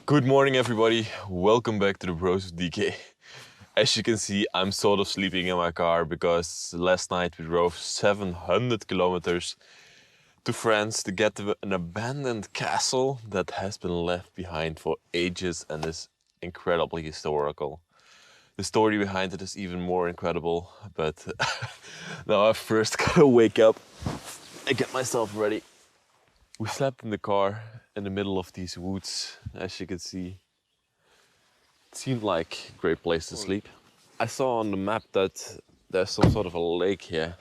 Good morning, everybody. Welcome back to the Bros of DK. As you can see, I'm sort of sleeping in my car because last night we drove 700 kilometers to France to get to an abandoned castle that has been left behind for ages and is incredibly historical. The story behind it is even more incredible, but now I first gotta wake up and get myself ready. We slept in the car in the middle of these woods, as you can see. It seemed like a great place to sleep. I saw on the map that there's some sort of a lake here,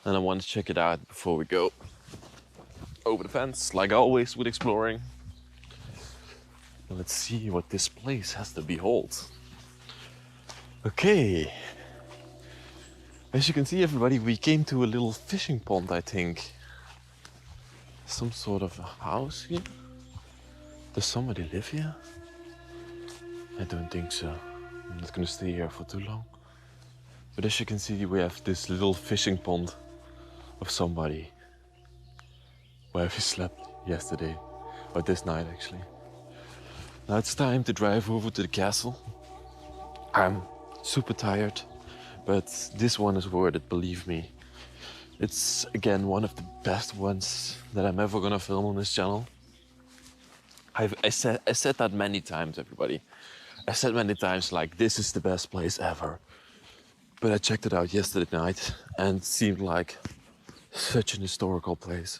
and I want to check it out before we go over the fence, like always with exploring. And let's see what this place has to behold. Okay. As you can see, everybody, we came to a little fishing pond, I think. Some sort of a house here? Does somebody live here? I don't think so. I'm not gonna stay here for too long. But as you can see, we have this little fishing pond of somebody where we slept yesterday, or this night actually. Now it's time to drive over to the castle. I'm super tired, but this one is worth it, believe me. It's again one of the best ones that I'm ever gonna film on this channel. I said that many times, everybody. I said many times, like, this is the best place ever. But I checked it out yesterday night and it seemed like such an historical place.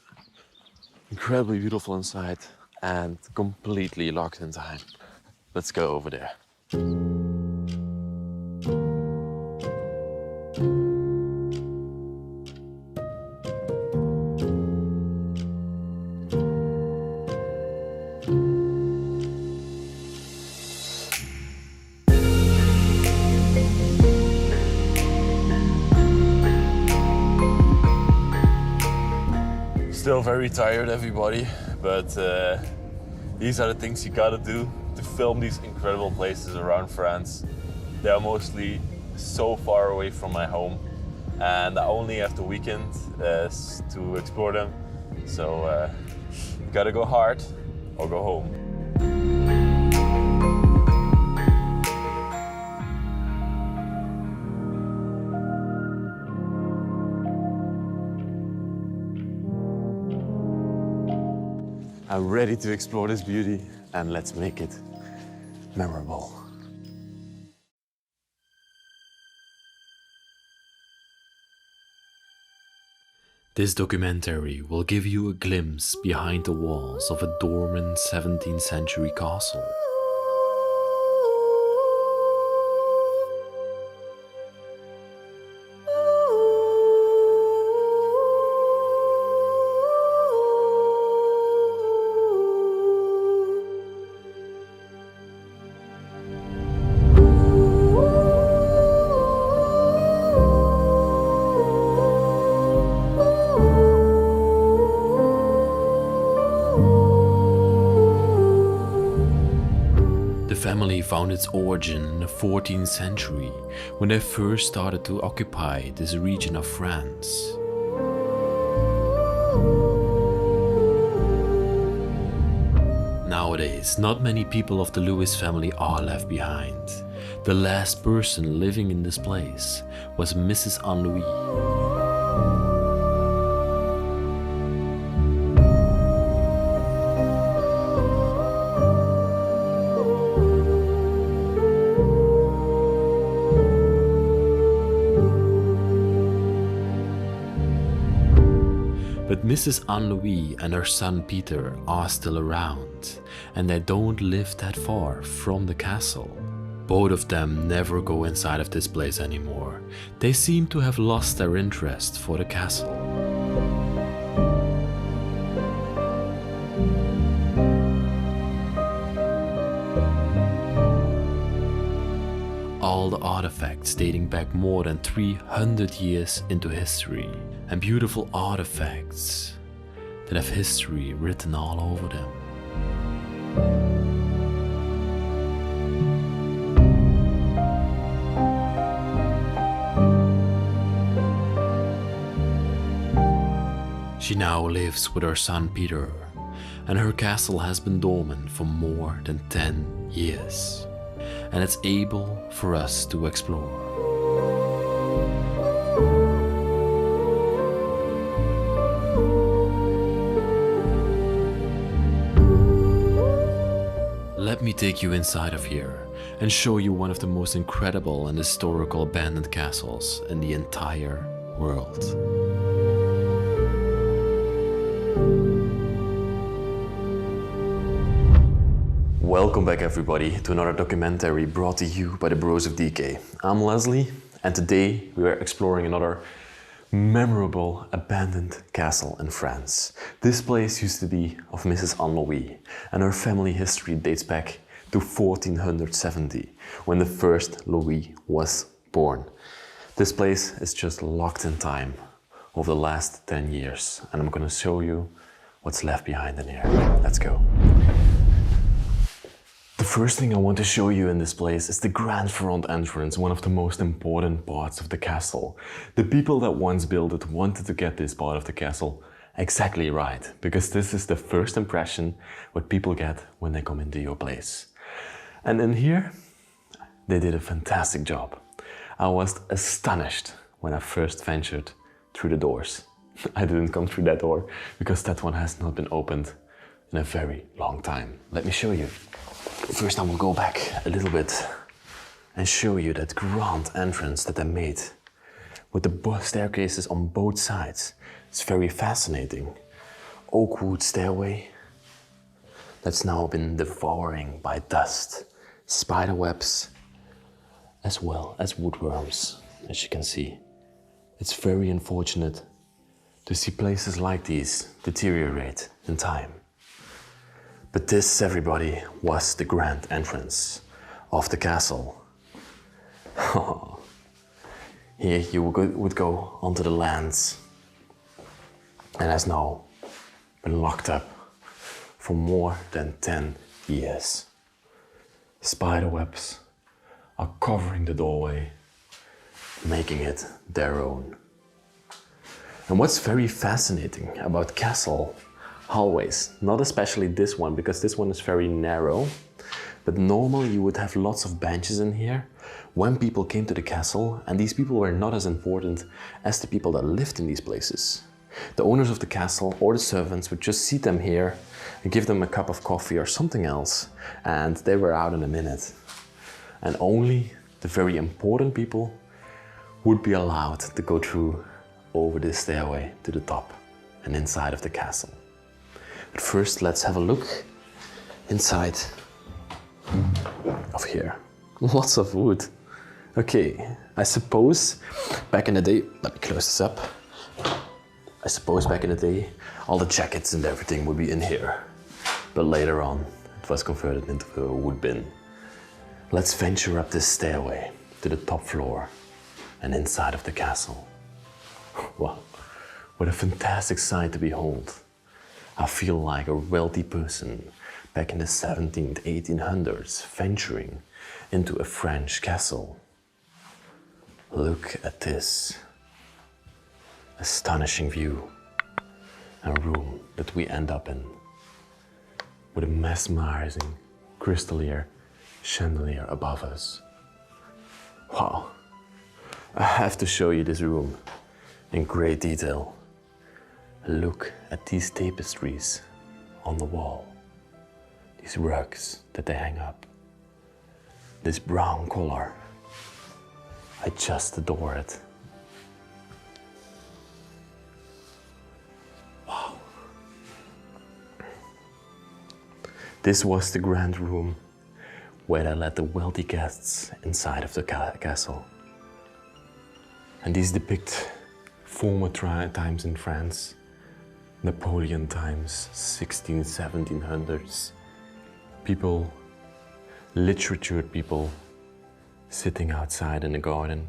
Incredibly beautiful inside and completely locked in time. Let's go over there. Still very tired, everybody, but these are the things you gotta do to film these incredible places around France. They are mostly so far away from my home, and I only have the weekend to explore them. So gotta go hard or go home. I'm ready to explore this beauty, and let's make it memorable. This documentary will give you a glimpse behind the walls of a dormant 17th century castle. The family found its origin in the 14th century, when they first started to occupy this region of France. Nowadays, not many people of the Louis family are left behind. The last person living in this place was Mrs. Anne-Louis. But Mrs. Anne-Louis and her son Peter are still around, and they don't live that far from the castle. Both of them never go inside of this place anymore. They seem to have lost their interest for the castle. All the artifacts dating back more than 300 years into history, and beautiful artifacts that have history written all over them. She now lives with her son Peter, and her castle has been dormant for more than 10 years, and it's able for us to explore. Let me take you inside of here and show you one of the most incredible and historical abandoned castles in the entire world. Welcome back everybody to another documentary brought to you by the Bros of DK. I'm Leslie and today we are exploring another memorable abandoned castle in France. This place used to be of Mrs. Anne-Louis, and her family history dates back to 1470 when the first Louis was born. This place is just locked in time over the last 10 years, and I'm gonna show you what's left behind in here. Let's go. The first thing I want to show you in this place is the grand front entrance, one of the most important parts of the castle. The people that once built it wanted to get this part of the castle exactly right, because this is the first impression what people get when they come into your place. And in here, they did a fantastic job. I was astonished when I first ventured through the doors. I didn't come through that door because that one has not been opened in a very long time. Let me show you. First I will go back a little bit and show you that grand entrance that I made with the staircases on both sides. It's very fascinating. Oak wood stairway that's now been devouring by dust, spider webs, as well as woodworms, as you can see. It's very unfortunate to see places like these deteriorate in time. But this, everybody, was the grand entrance of the castle. Here you would go onto the lands, and has now been locked up for more than 10 years. Spider webs are covering the doorway, making it their own. And what's very fascinating about castle hallways, not especially this one, because this one is very narrow, but normally you would have lots of benches in here when people came to the castle, and these people were not as important as the people that lived in these places. The owners of the castle or the servants would just seat them here and give them a cup of coffee or something else, and they were out in a minute. And only the very important people would be allowed to go through over this stairway to the top and inside of the castle. But first, let's have a look inside of here. Lots of wood. Okay, I suppose back in the day, let me close this up. I suppose back in the day, all the jackets and everything would be in here. But later on, it was converted into a wood bin. Let's venture up this stairway to the top floor and inside of the castle. Wow, what a fantastic sight to behold. I feel like a wealthy person back in the 17th, 1800s, venturing into a French castle. Look at this astonishing view and room that we end up in, with a mesmerizing crystallier chandelier above us. Wow, I have to show you this room in great detail. Look at these tapestries on the wall, these rugs that they hang up, this brown color. I just adore it. Wow. This was the grand room where they let the wealthy guests inside of the castle. And these depict former times in France, Napoleon times, 1700s. People, literatured people, sitting outside in a garden,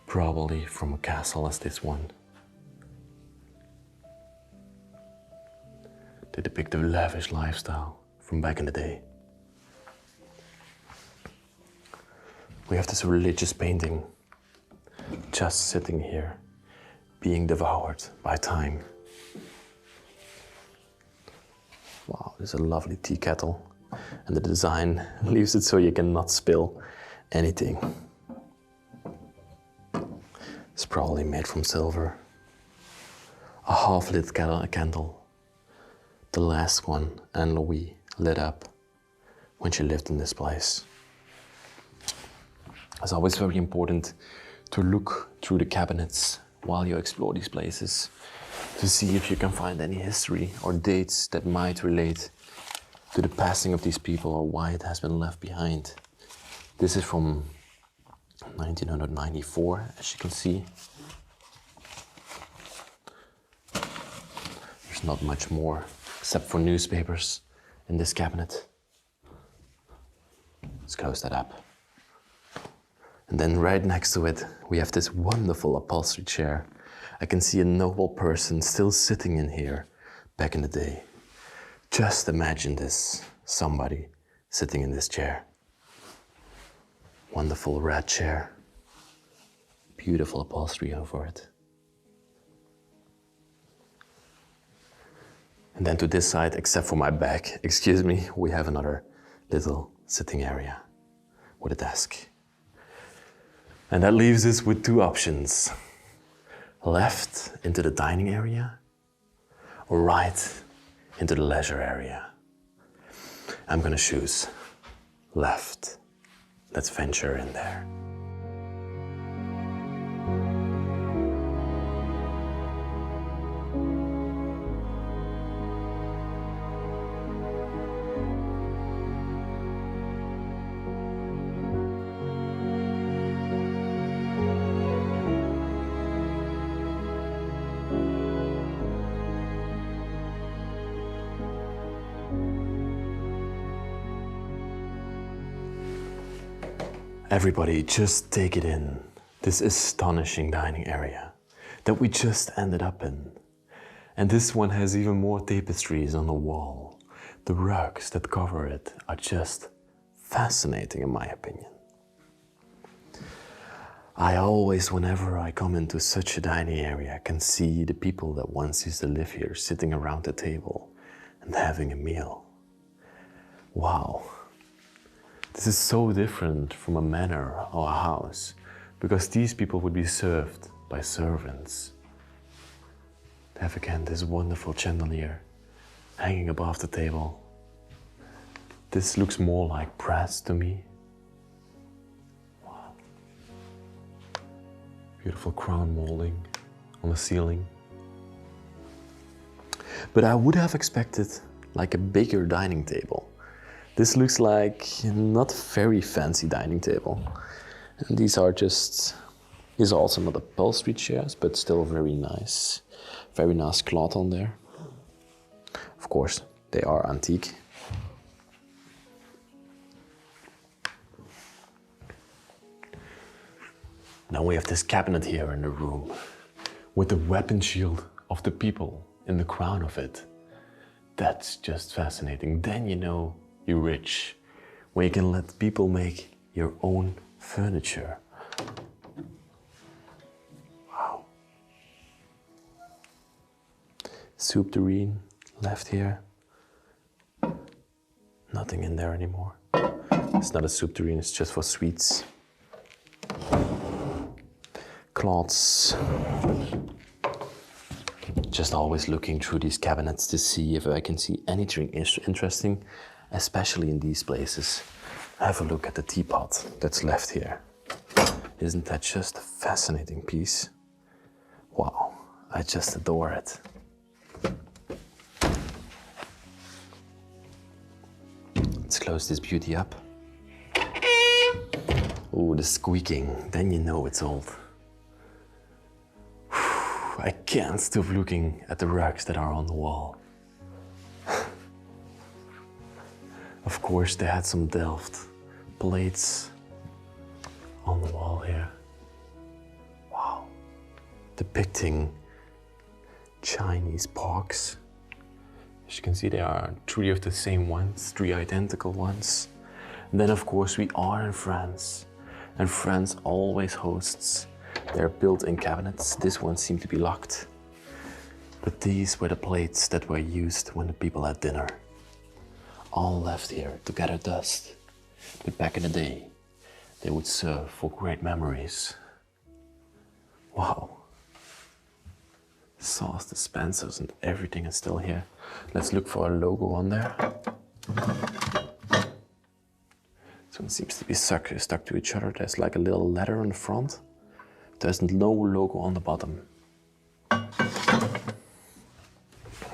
probably from a castle as this one. They depict a lavish lifestyle from back in the day. We have this religious painting just sitting here, being devoured by time. Wow, there's a lovely tea kettle. And the design leaves it so you cannot spill anything. It's probably made from silver. A half-lit candle. The last one Anne Louise lit up when she lived in this place. It's always very important to look through the cabinets while you explore these places to see if you can find any history or dates that might relate to the passing of these people or why it has been left behind. This is from 1994, as you can see. There's not much more except for newspapers in this cabinet. Let's close that up. And then right next to it, we have this wonderful upholstery chair. I can see a noble person still sitting in here back in the day. Just imagine this, somebody sitting in this chair. Wonderful red chair. Beautiful upholstery over it. And then to this side, except for my back, excuse me, we have another little sitting area with a desk. And that leaves us with two options. Left into the dining area, or right into the leisure area. I'm gonna choose left. Let's venture in there. Everybody, just take it in. This astonishing dining area that we just ended up in. And this one has even more tapestries on the wall. The rugs that cover it are just fascinating in my opinion. I always, whenever I come into such a dining area, can see the people that once used to live here sitting around the table and having a meal. Wow. This is so different from a manor or a house, because these people would be served by servants. They have again this wonderful chandelier hanging above the table. This looks more like brass to me. Wow. Beautiful crown molding on the ceiling. But I would have expected like a bigger dining table. This looks like not very fancy dining table. And these are also not upholstery chairs, but still very nice. Very nice cloth on there. Of course, they are antique. Now we have this cabinet here in the room with the weapon shield of the people in the crown of it. That's just fascinating. Then you know you're rich, when you can let people make your own furniture. Wow. Soup tureen left here. Nothing in there anymore. It's not a soup tureen, it's just for sweets. Cloths. Just always looking through these cabinets to see if I can see anything interesting, especially in these places. Have a look at the teapot that's left here. Isn't that just a fascinating piece? Wow, I just adore it. Let's close this beauty up. Oh, the squeaking, then you know it's old. I can't stop looking at the rugs that are on the wall. Of course, they had some Delft plates on the wall here. Wow. Depicting Chinese pox. As you can see, there are 3 of the same ones, 3 identical ones. And then, of course, we are in France. And France always hosts their built-in cabinets. This one seemed to be locked. But these were the plates that were used when the people had dinner. all left here to gather dust. But back in the day, they would serve for great memories. Wow. Sauce dispensers and everything is still here. Let's look for a logo on there. This one seems to be stuck to each other. There's like a little letter on the front. There's no logo on the bottom.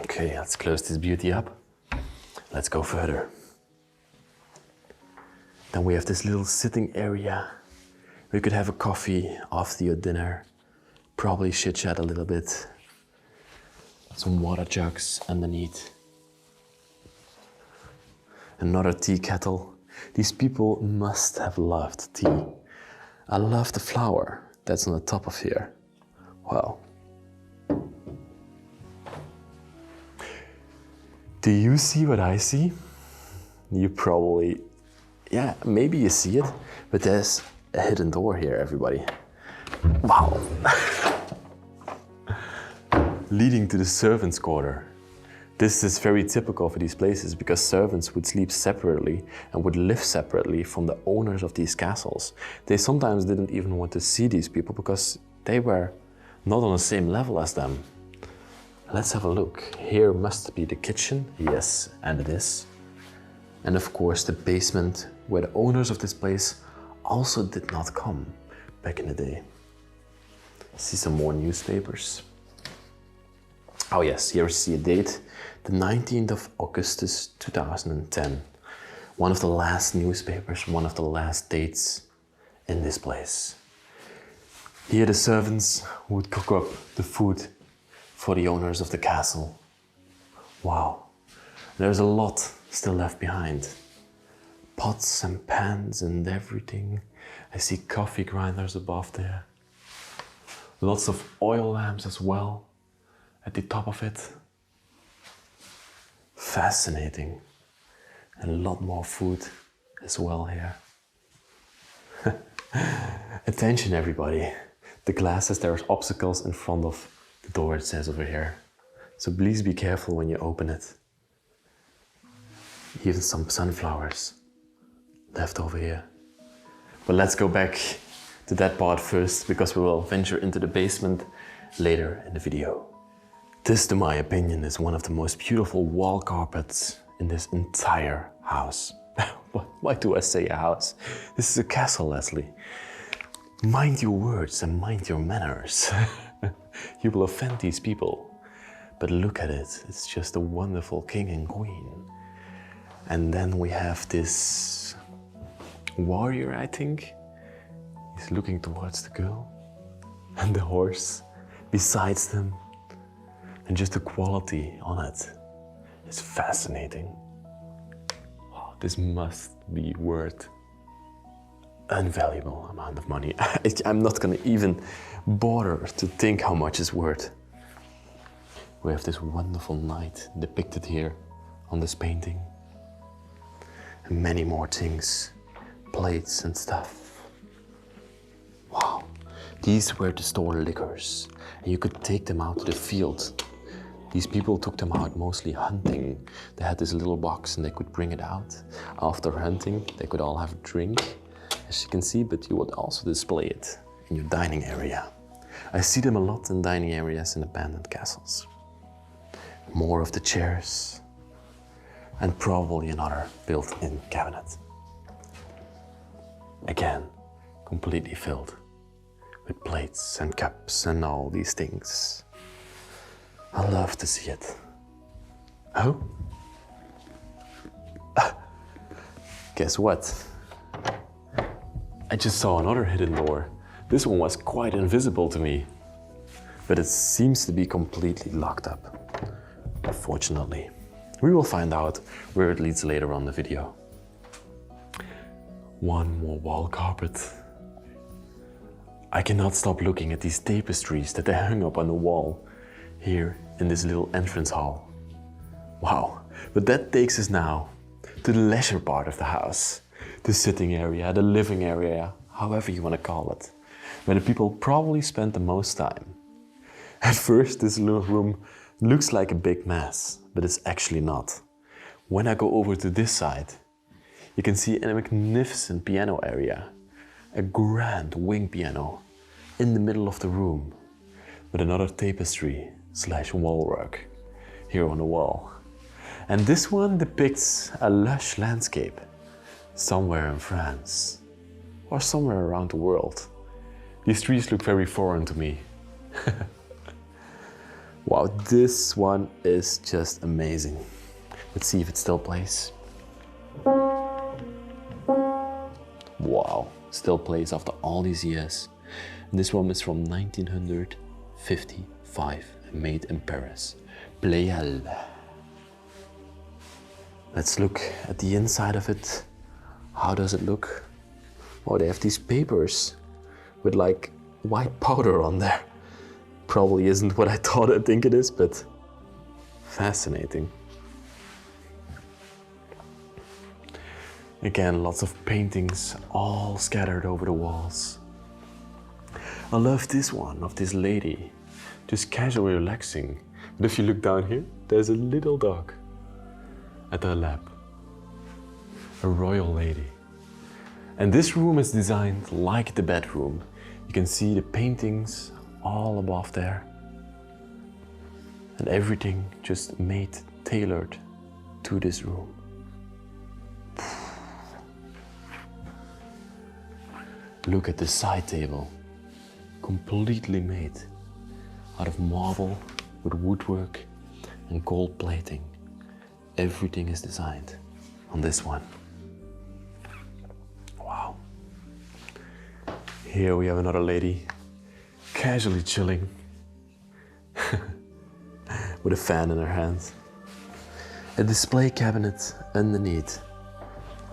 Okay, let's close this beauty up. Let's go further. Then we have this little sitting area. We could have a coffee after your dinner. Probably chit chat a little bit. Some water jugs underneath. Another tea kettle. These people must have loved tea. I love the flower that's on the top of here. Wow. Do you see what I see? You probably, yeah, maybe you see it, but there's a hidden door here, everybody. Wow. Leading to the servants' quarter. This is very typical for these places because servants would sleep separately and would live separately from the owners of these castles. They sometimes didn't even want to see these people because they were not on the same level as them. Let's have a look. Here must be the kitchen. Yes, and it is. And of course the basement where the owners of this place also did not come back in the day. See some more newspapers. Oh yes, here we see a date, the 19th of Augustus 2010. One of the last newspapers, one of the last dates in this place. Here the servants would cook up the food for the owners of the castle. Wow, there's a lot still left behind. Pots and pans and everything. I see coffee grinders above there. Lots of oil lamps as well at the top of it. Fascinating. And a lot more food as well here. Attention everybody. The glasses, there's obstacles in front of the door, it says over here. So please be careful when you open it. Even some sunflowers left over here. But let's go back to that part first because we will venture into the basement later in the video. This, to my opinion, is one of the most beautiful wall carpets in this entire house. Why do I say a house? This is a castle, Leslie. Mind your words and mind your manners. You will offend these people. But look at it, it's just a wonderful king and queen. And then we have this warrior, I think. He's looking towards the girl. And the horse besides them. And just the quality on it is fascinating. Oh, this must be worth an invaluable amount of money. I'm not gonna even bother to think how much it's worth. We have this wonderful knight depicted here on this painting. And many more things, plates and stuff. Wow, these were to store liquors and you could take them out to the field. These people took them out mostly hunting. They had this little box and they could bring it out. After hunting, they could all have a drink, as you can see, but you would also display it in your dining area. I see them a lot in dining areas in abandoned castles. More of the chairs, and probably another built-in cabinet. Again, completely filled with plates and cups and all these things. I love to see it. Oh? Guess what? I just saw another hidden door. This one was quite invisible to me, but it seems to be completely locked up. Unfortunately. We will find out where it leads later on in the video. One more wall carpet. I cannot stop looking at these tapestries that they hung up on the wall here in this little entrance hall. Wow, but that takes us now to the leisure part of the house. The sitting area, the living area, however you want to call it, where the people probably spend the most time. At first, this little room looks like a big mess, but it's actually not. When I go over to this side, you can see a magnificent piano area, a grand wing piano in the middle of the room with another tapestry / wall rug here on the wall. And this one depicts a lush landscape somewhere in France or somewhere around the world. These trees look very foreign to me. Wow, this one is just amazing. Let's see if it still plays. Wow, still plays after all these years. And this one is from 1955, made in Paris. Pleyel. Let's look at the inside of it. How does it look? Oh, they have these papers with like white powder on there. Probably isn't what I think it is, but fascinating. Again, lots of paintings all scattered over the walls. I love this one of this lady, just casually relaxing. But if you look down here, there's a little dog at her lap. A royal lady. And this room is designed like the bedroom. You can see the paintings all above there. And everything just made, tailored to this room. Look at the side table, completely made out of marble with woodwork and gold plating. Everything is designed on this one. Wow. Here we have another lady, casually chilling with a fan in her hand. A display cabinet underneath.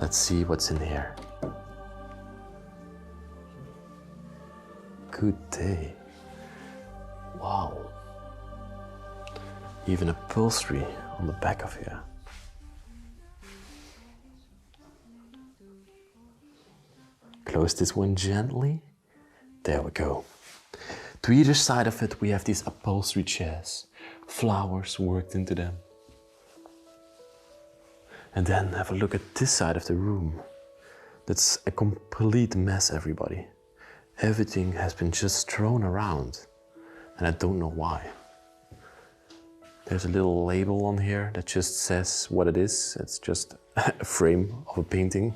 Let's see what's in here. Good day. Wow. Even upholstery on the back of here. Close this one gently. There we go. To either side of it we have these upholstery chairs. Flowers worked into them. And then have a look at this side of the room. That's a complete mess, everybody. Everything has been just thrown around, and I don't know why. There's a little label on here that just says what it is. It's just a frame of a painting.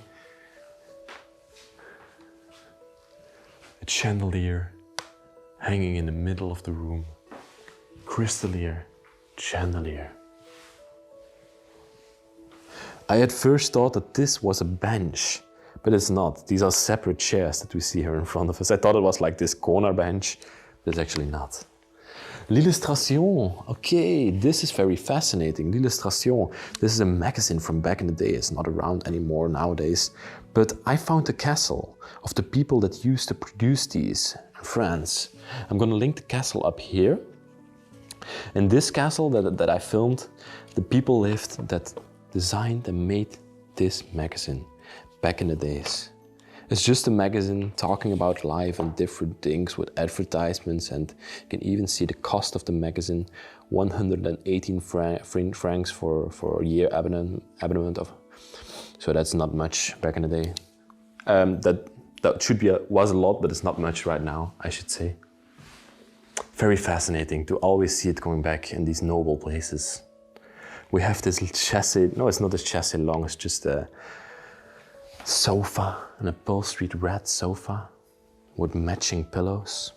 A chandelier hanging in the middle of the room. Crystalier, chandelier. I at first thought that this was a bench. But it's not. These are separate chairs that we see here in front of us. I thought it was like this corner bench, but it's actually not. L'illustration. Okay, this is very fascinating. L'illustration. This is a magazine from back in the day. It's not around anymore nowadays. But I found the castle of the people that used to produce these in France. I'm going to link the castle up here. In this castle that I filmed, the people lived that designed and made this magazine. Back in the days. It's just a magazine talking about life and different things with advertisements, and you can even see the cost of the magazine, 118 francs for a year abonnement of. So that's not much back in the day. That should be was a lot, but it's not much right now, I should say. Very fascinating to always see it going back in these noble places. We have this chassis. No, it's not a chassis long. It's just a sofa, an upholstered red sofa with matching pillows.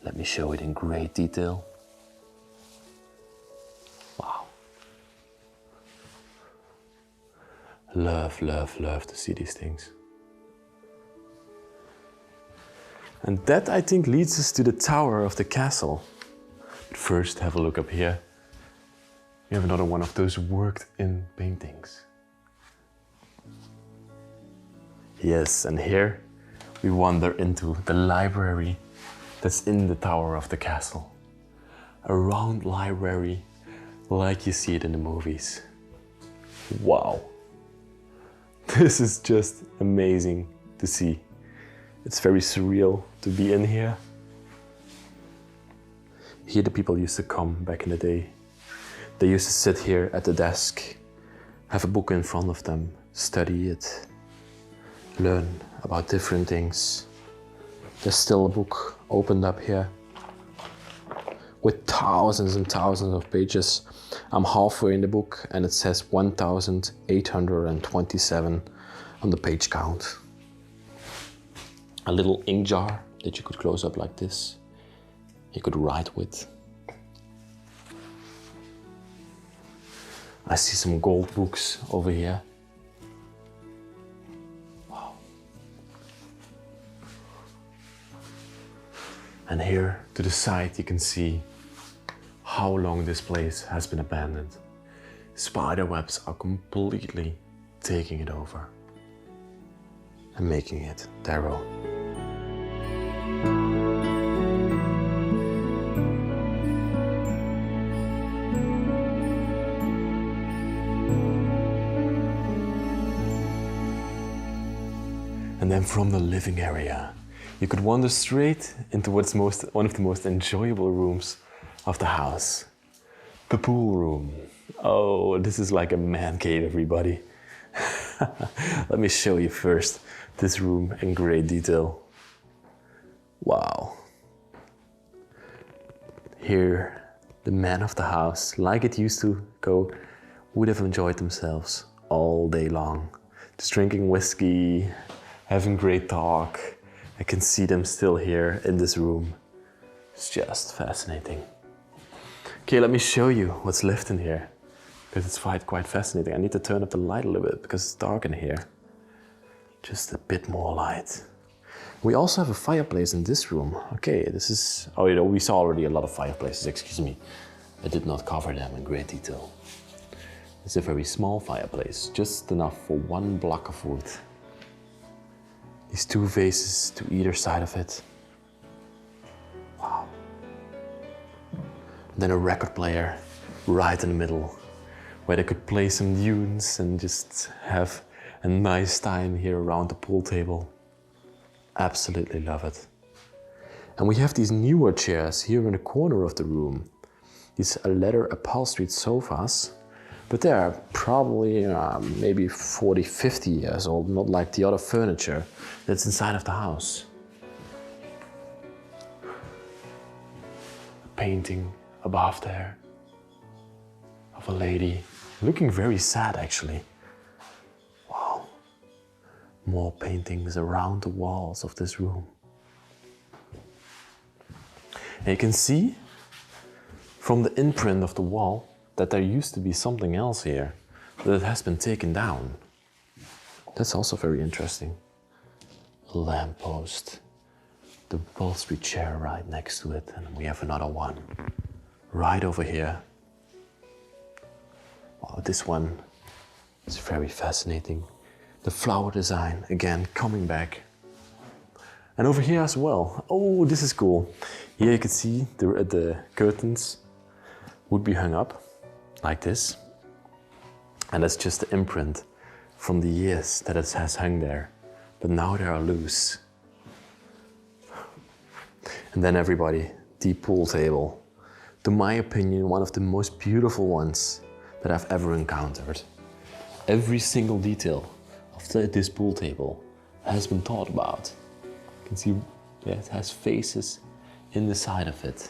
Let me show it in great detail. Wow. Love, love, love to see these things. And that, I think, leads us to the tower of the castle. But first, have a look up here. We have another one of those worked-in paintings. Yes, and here we wander into the library that's in the tower of the castle. A round library like you see it in the movies. Wow. This is just amazing to see. It's very surreal to be in here. Here the people used to come back in the day. They used to sit here at the desk, have a book in front of them, study it, learn about different things. There's still a book opened up here with thousands and thousands of pages. I'm halfway in the book and it says 1,827 on the page count. A little ink jar that you could close up like this. You could write with. I see some gold books over here. Wow. And here to the side you can see how long this place has been abandoned. Spider webs are completely taking it over and making it their own. And then from the living area, you could wander straight into what's one of the most enjoyable rooms of the house. The pool room. Oh, this is like a man cave, everybody. Let me show you first this room in great detail. Wow. Here, the man of the house, like it used to go, would have enjoyed themselves all day long. Just drinking whiskey, having great talk. I can see them still here in this room. It's just fascinating. Okay, let me show you what's left in here, because it's quite fascinating. I need to turn up the light a little bit because it's dark in here. Just a bit more light. We also have a fireplace in this room. Okay, this is, oh, you know, we saw already a lot of fireplaces, excuse me. I did not cover them in great detail. It's a very small fireplace, just enough for one block of wood. These two vases to either side of it. Wow. And then a record player right in the middle, where they could play some tunes and just have a nice time here around the pool table. Absolutely love it. And we have these newer chairs here in the corner of the room. These leather upholstered sofas, but they are probably maybe 40, 50 years old, not like the other furniture that's inside of the house. A painting above there of a lady looking very sad actually. Wow. More paintings around the walls of this room. And you can see from the imprint of the wall that there used to be something else here, but it has been taken down. That's also very interesting. A lamppost, the upholstery chair right next to it, and we have another one right over here. Wow, this one is very fascinating. The flower design, again, coming back. And over here as well. Oh, this is cool. Here you can see the curtains would be hung up like this. And that's just the imprint from the years that it has hung there. But now they are loose. And then everybody, the pool table. To my opinion, one of the most beautiful ones that I've ever encountered. Every single detail of this pool table has been thought about. You can see it has faces in the side of it.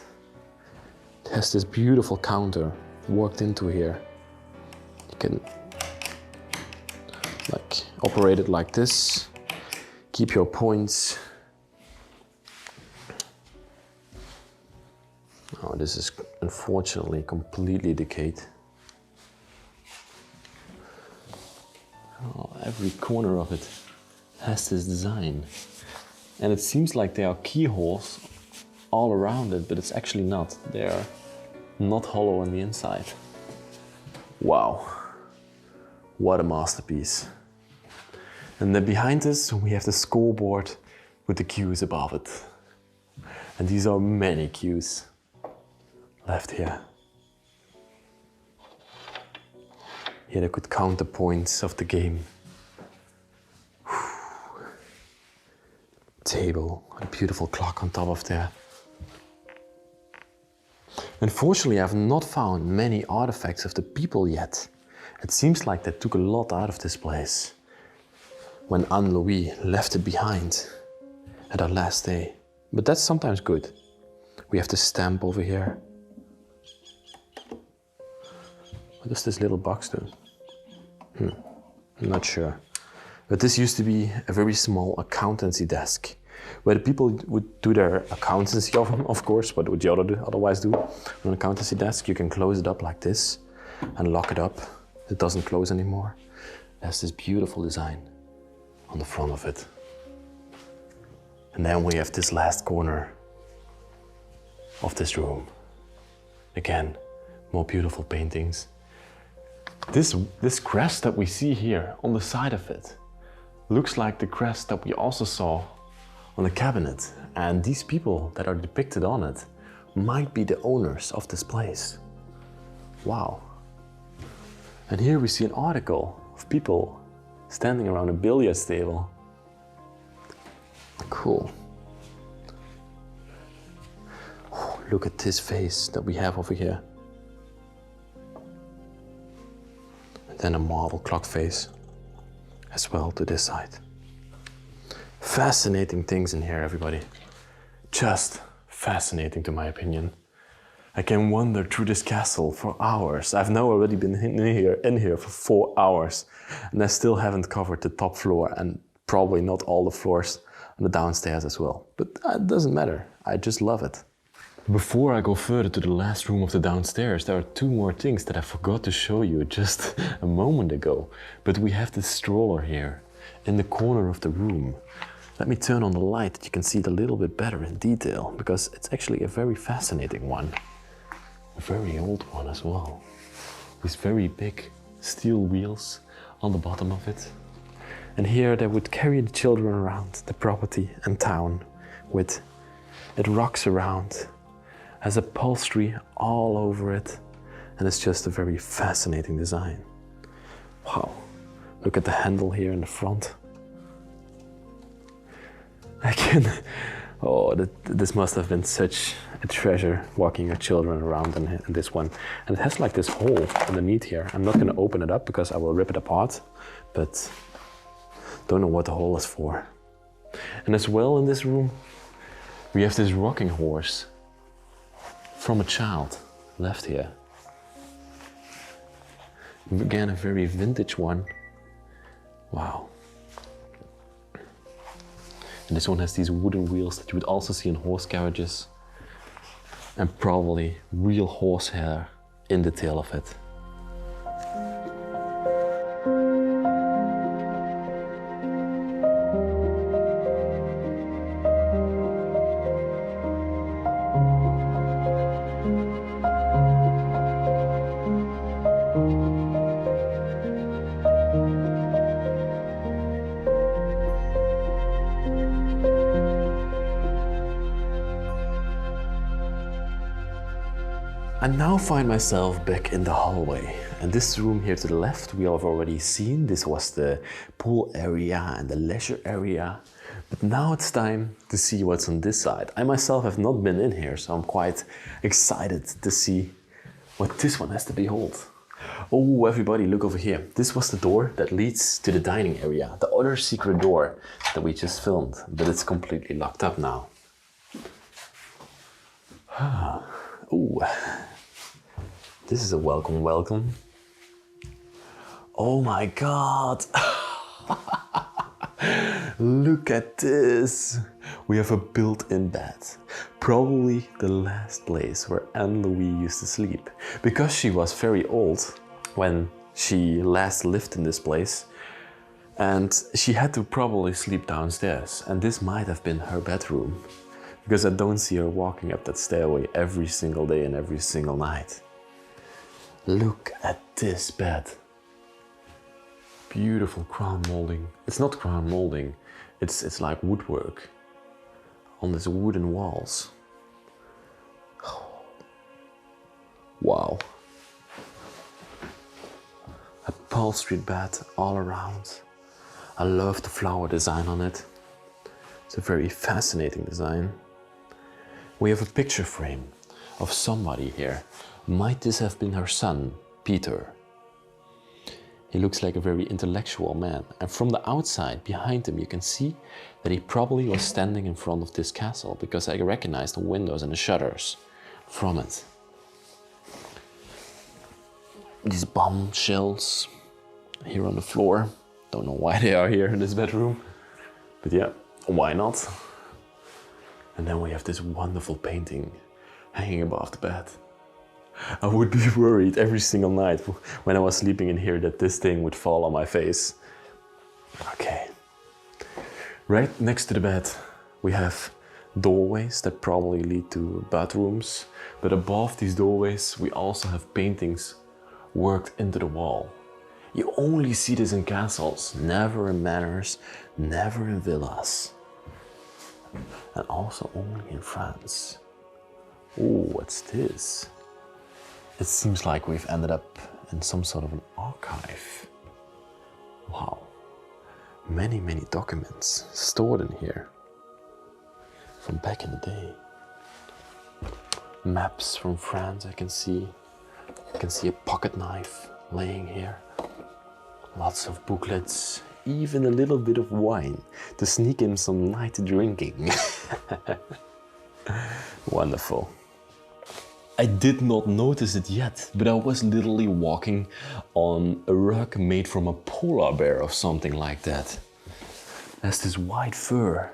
It has this beautiful counter worked into here. You can operate it like this, keep your points. Oh, this is unfortunately completely decayed. Oh, every corner of it has this design. And it seems like there are keyholes all around it, but it's actually not. They are not hollow on the inside. Wow, what a masterpiece. And then behind us, we have the scoreboard with the cues above it. And these are many cues left here. Here they could count the points of the game. Table, a beautiful clock on top of there. Unfortunately, I've not found many artifacts of the people yet. It seems like they took a lot out of this place when Anne-Louis left it behind at her last day. But that's sometimes good. We have the stamp over here. What does this little box do? I'm not sure. But this used to be a very small accountancy desk where the people would do their accountancy, of course. What would you otherwise do on an accountancy desk? You can close it up like this and lock it up. It doesn't close anymore. There's this beautiful design on the front of it. And then we have this last corner of this room. Again, more beautiful paintings. This crest that we see here on the side of it looks like the crest that we also saw on the cabinet. And these people that are depicted on it might be the owners of this place. Wow. And here we see an article of people standing around a billiards table. Cool. Oh, look at this face that we have over here. And then a marble clock face as well to this side. Fascinating things in here, everybody. Just fascinating to my opinion. I can wander through this castle for hours. I've now already been in here for 4 hours, and I still haven't covered the top floor and probably not all the floors on the downstairs as well. But it doesn't matter. I just love it. Before I go further to the last room of the downstairs, there are 2 more things that I forgot to show you just a moment ago. But we have this stroller here in the corner of the room. Let me turn on the light that you can see it a little bit better in detail, because it's actually a very fascinating one. A very old one as well. These very big steel wheels on the bottom of it. And here they would carry the children around the property and town with it rocks around, has upholstery all over it, and it's just a very fascinating design. Wow, look at the handle here in the front. This must have been such a treasure, walking your children around in this one. And it has like this hole underneath here. I'm not going to open it up because I will rip it apart, but don't know what the hole is for. And as well in this room, we have this rocking horse from a child left here. Again, a very vintage one. Wow. And this one has these wooden wheels that you would also see in horse carriages. And probably real horsehair in the tail of it. I now find myself back in the hallway, and this room here to the left we have already seen. This was the pool area and the leisure area, but now it's time to see what's on this side. I myself have not been in here, so I'm quite excited to see what this one has to behold. Oh, everybody, look over here. This was the door that leads to the dining area, the other secret door that we just filmed, but it's completely locked up now. Oh, this is a welcome. Oh my God. Look at this. We have a built-in bed. Probably the last place where Anne-Louis used to sleep. Because she was very old when she last lived in this place. And she had to probably sleep downstairs. And this might have been her bedroom. Because I don't see her walking up that stairway every single day and every single night. Look at this bed. Beautiful crown molding. It's not crown molding, it's like woodwork on these wooden walls. Wow. Upholstered bed all around. I love the flower design on it. It's a very fascinating design. We have a picture frame. of somebody here. Might this have been her son, Peter? He looks like a very intellectual man, and from the outside, behind him, you can see that he probably was standing in front of this castle, because I recognize the windows and the shutters from it. These bombshells here on the floor. Don't know why they are here in this bedroom, but yeah, why not? And then we have this wonderful painting hanging above the bed. I would be worried every single night when I was sleeping in here that this thing would fall on my face. Okay. Right next to the bed, we have doorways that probably lead to bathrooms, but above these doorways, we also have paintings worked into the wall. You only see this in castles, never in manors, never in villas. And also only in France. Oh, what's this? It seems like we've ended up in some sort of an archive. Wow. Many, many documents stored in here. From back in the day. Maps from France I can see. I can see a pocket knife laying here. Lots of booklets. Even a little bit of wine to sneak in some night drinking. Wonderful. I did not notice it yet, but I was literally walking on a rug made from a polar bear or something like that. There's this white fur.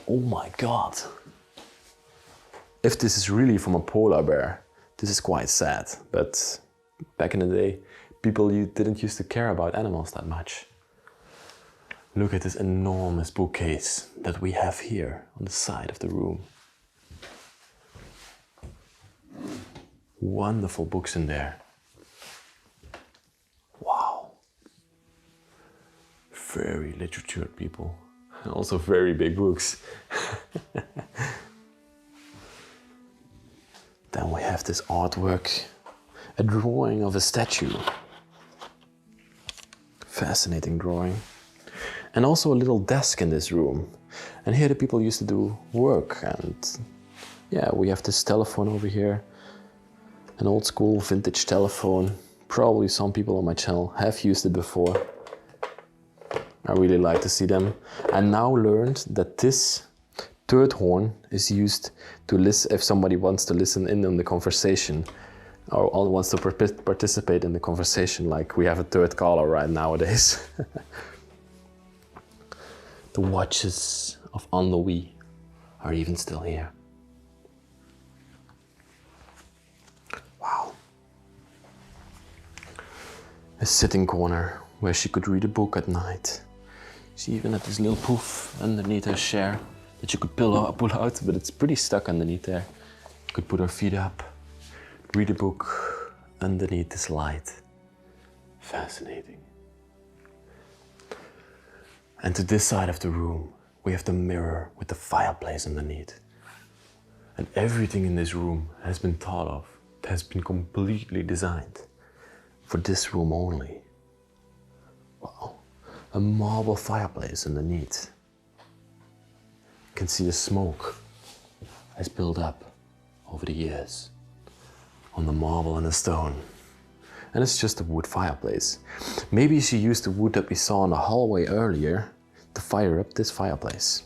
Oh my god. If this is really from a polar bear, this is quite sad. But back in the day, people didn't used to care about animals that much. Look at this enormous bookcase that we have here on the side of the room. Wonderful books in there. Wow. Very literate people. And also very big books. Then we have this artwork. A drawing of a statue. Fascinating drawing. And also a little desk in this room. And here the people used to do work. And yeah, we have this telephone over here. An old school vintage telephone. Probably some people on my channel have used it before. I really like to see them. I now learned that this third horn is used to listen if somebody wants to listen in on the conversation or wants to participate in the conversation, like we have a third caller right nowadays. The watches of Anne Louis are even still here. Wow. A sitting corner where she could read a book at night. She even had this little poof underneath her chair that you could pull out, but it's pretty stuck underneath there. You could put her feet up, read a book underneath this light. Fascinating. And to this side of the room, we have the mirror with the fireplace underneath. And everything in this room has been thought of. It has been completely designed for this room only. Wow. A marble fireplace underneath. You can see the smoke has built up over the years on the marble and the stone. And it's just a wood fireplace. Maybe she used the wood that we saw in the hallway earlier to fire up this fireplace.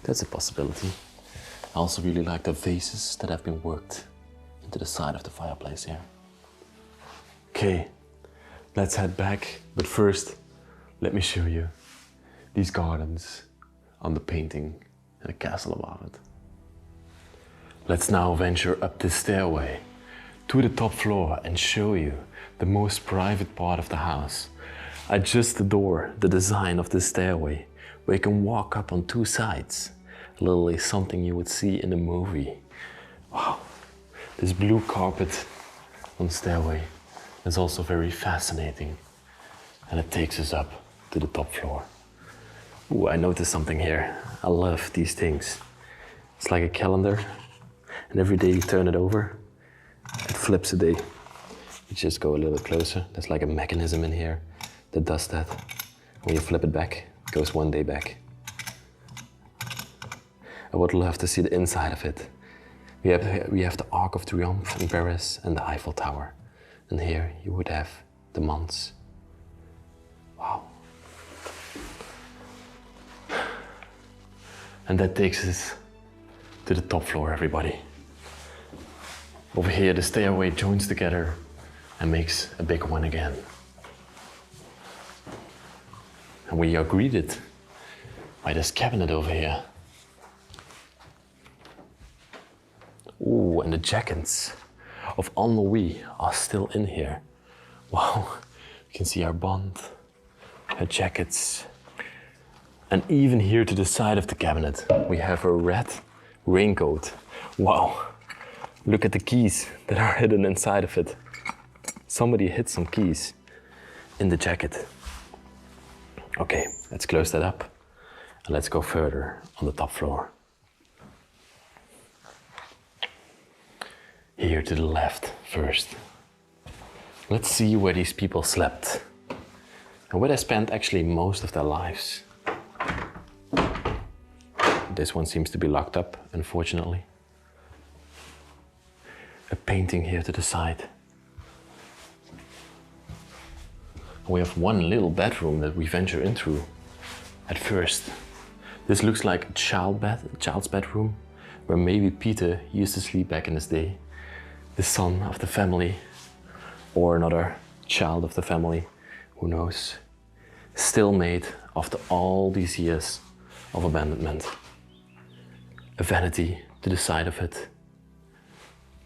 That's a possibility. I also really like the vases that have been worked into the side of the fireplace here. Okay, let's head back, but first, let me show you these gardens on the painting and a castle above it. Let's now venture up this stairway to the top floor and show you the most private part of the house. I just adore the design of this stairway, where you can walk up on two sides. Literally something you would see in a movie. Wow, this blue carpet on the stairway is also very fascinating. And it takes us up to the top floor. Ooh, I noticed something here. I love these things. It's like a calendar, and every day you turn it over, it flips a day. You just go a little closer. There's like a mechanism in here that does that. When you flip it back, it goes one day back. I would love to see the inside of it. We have the Arc of Triomphe in Paris and the Eiffel Tower. And here you would have the months. Wow. And that takes us to the top floor, everybody. Over here, the stairway joins together and makes a big one again. And we are greeted by this cabinet over here. Ooh, and the jackets of Anne-Louis are still in here. Wow, you can see our bond, her jackets. And even here to the side of the cabinet, we have a red raincoat. Wow, look at the keys that are hidden inside of it. Somebody hid some keys in the jacket. Okay, let's close that up and let's go further on the top floor. Here to the left first. Let's see where these people slept and where they spent actually most of their lives. This one seems to be locked up, unfortunately. A painting here to the side. We have one little bedroom that we venture into at first. This looks like a child's bedroom, where maybe Peter used to sleep back in his day. The son of the family, or another child of the family, who knows. Still made after all these years of abandonment. A vanity to the side of it,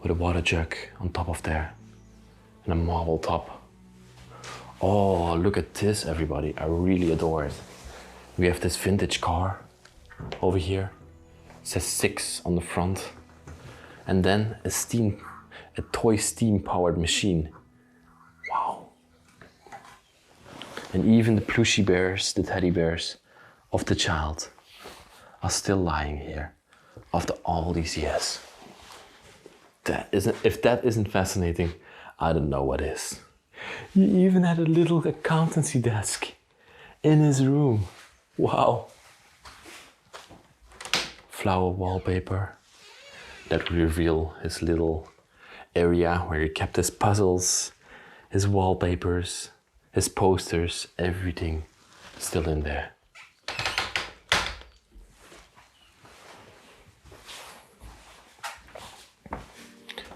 with a water jug on top of there, and a marble top. Oh, look at this, everybody. I really adore it. We have this vintage car over here. It says 6 on the front. And then a toy steam-powered machine. Wow. And even the plushy bears, the teddy bears of the child, are still lying here after all these years. If that isn't fascinating, I don't know what is. He even had a little accountancy desk in his room. Wow. Flower wallpaper that reveal his little area where he kept his puzzles, his wallpapers, his posters, everything still in there.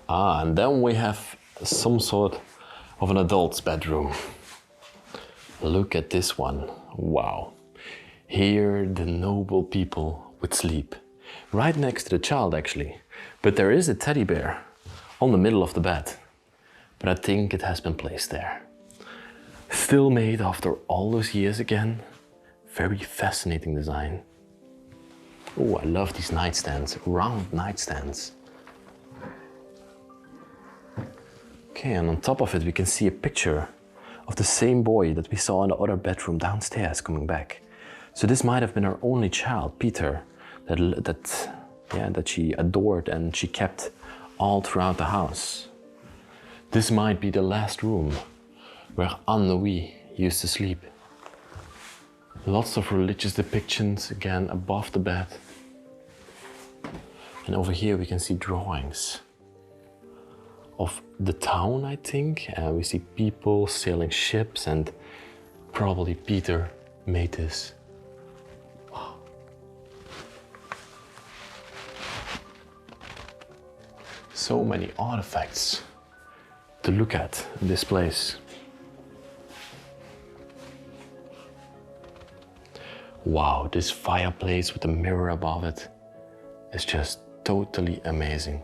And then we have some sort of an adult's bedroom. Look at this one. Wow. Here the noble people would sleep. Right next to the child, actually. But there is a teddy bear on the middle of the bed. But I think it has been placed there. Still made after all those years again. Very fascinating design. Oh, I love these nightstands, round nightstands. Okay, and on top of it we can see a picture of the same boy that we saw in the other bedroom downstairs coming back. So this might have been her only child, Peter, that she adored and she kept all throughout the house. This might be the last room where Anne-Louis used to sleep. Lots of religious depictions again above the bed. And over here we can see drawings of the town, I think. We see people sailing ships and probably Peter made this. Wow. So many artifacts to look at in this place. Wow, this fireplace with a mirror above it is just totally amazing.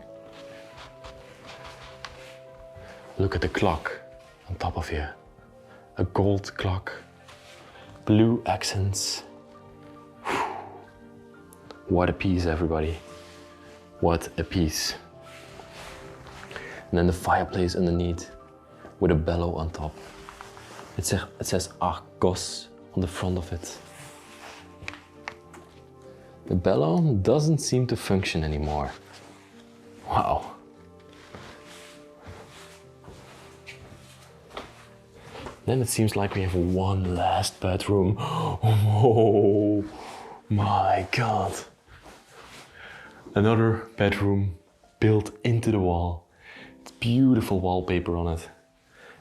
Look at the clock on top of here. A gold clock, blue accents. What a piece, everybody. What a piece. And then the fireplace underneath with a bellow on top. It says Argos on the front of it. The bellow doesn't seem to function anymore. Wow. Then it seems like we have one last bedroom. Oh my God. Another bedroom built into the wall. It's beautiful wallpaper on it.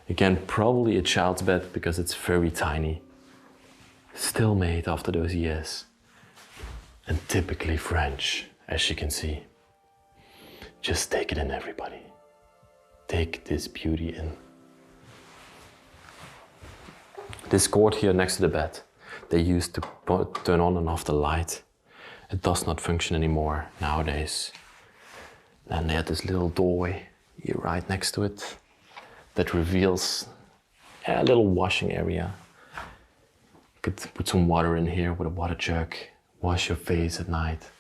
Again, probably a child's bed because it's very tiny. Still made after those years. And typically French, as you can see. Just take it in, everybody. Take this beauty in. This cord here next to the bed, they used to turn on and off the light. It does not function anymore nowadays. And they had this little doorway here right next to it that reveals a little washing area. You could put some water in here with a water jug, wash your face at night.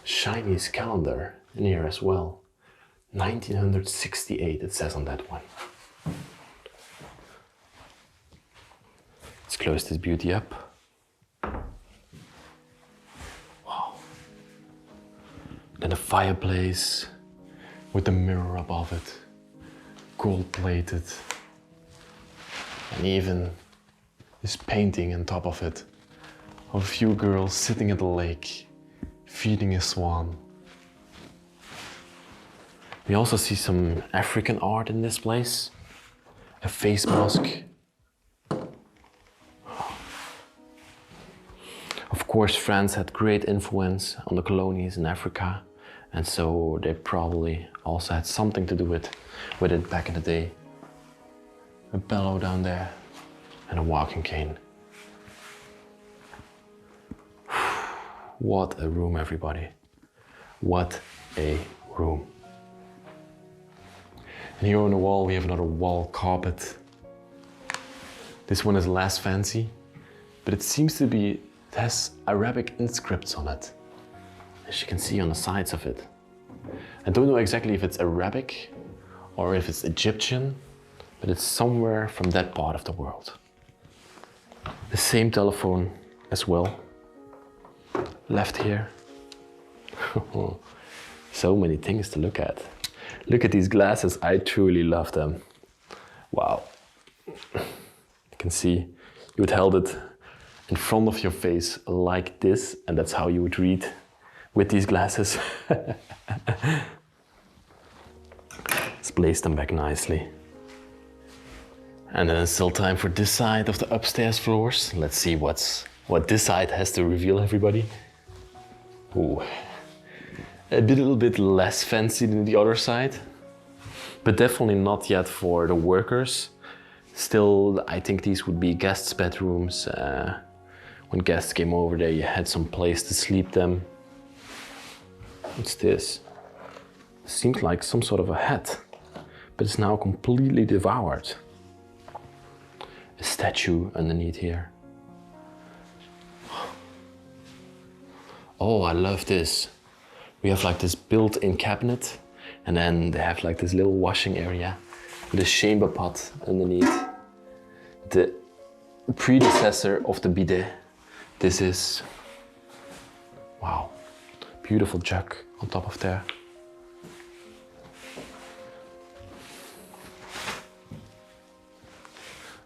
Chinese calendar in here as well. 1968 it says on that one. Let's close this beauty up. Wow. Then a fireplace with a mirror above it, gold plated. And even this painting on top of it of a few girls sitting at the lake, feeding a swan. We also see some African art in this place. A face mask. Of course, France had great influence on the colonies in Africa, and so they probably also had something to do with it back in the day. A bellow down there and a walking cane. What a room, everybody. What a room. And here on the wall we have another wall carpet. This one is less fancy, but it seems to be, it has Arabic inscripts on it, as you can see on the sides of it. I don't know exactly if it's Arabic or if it's Egyptian, but it's somewhere from that part of the world. The same telephone as well, left here. So many things to look at. Look at these glasses, I truly love them. Wow. You can see you would hold it in front of your face like this, and that's how you would read with these glasses. Let's place them back nicely. And then it's still time for this side of the upstairs floors. Let's see what this side has to reveal, everybody. Ooh. A little bit less fancy than the other side, but definitely not yet for the workers. Still, I think these would be guests' bedrooms. When guests came over there, you had some place to sleep them. What's this? Seems like some sort of a hat, but it's now completely devoured. A statue underneath here. Oh, I love this. We have like this built-in cabinet, and then they have like this little washing area with a chamber pot underneath. The predecessor of the bidet. This is, wow, beautiful jug on top of there.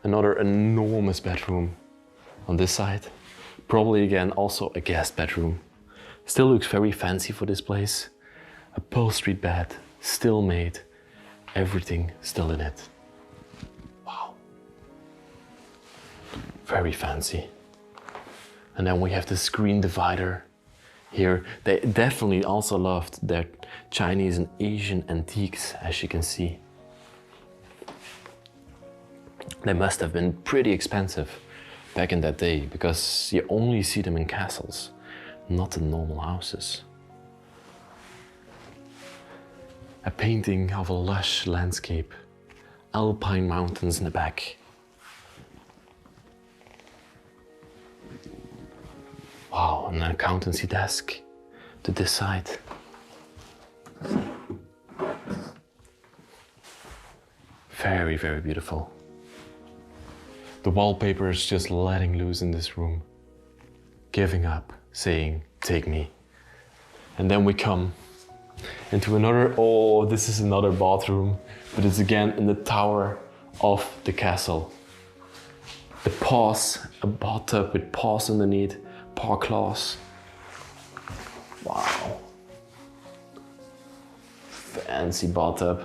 Another enormous bedroom on this side. Probably again also a guest bedroom. Still looks very fancy for this place. Upholstered bed, still made. Everything still in it. Wow. Very fancy. And then we have the screen divider here. They definitely also loved their Chinese and Asian antiques, as you can see. They must have been pretty expensive back in that day, because you only see them in castles, not in normal houses. A painting of a lush landscape, alpine mountains in the back. Wow, and an accountancy desk to this side. Very, very beautiful. The wallpaper is just letting loose in this room, giving up, saying, take me. And then we come into another, oh, this is another bathroom, but it's again in the tower of the castle. The paws, a bathtub with paws underneath, paw claws. Wow. fancy bathtub.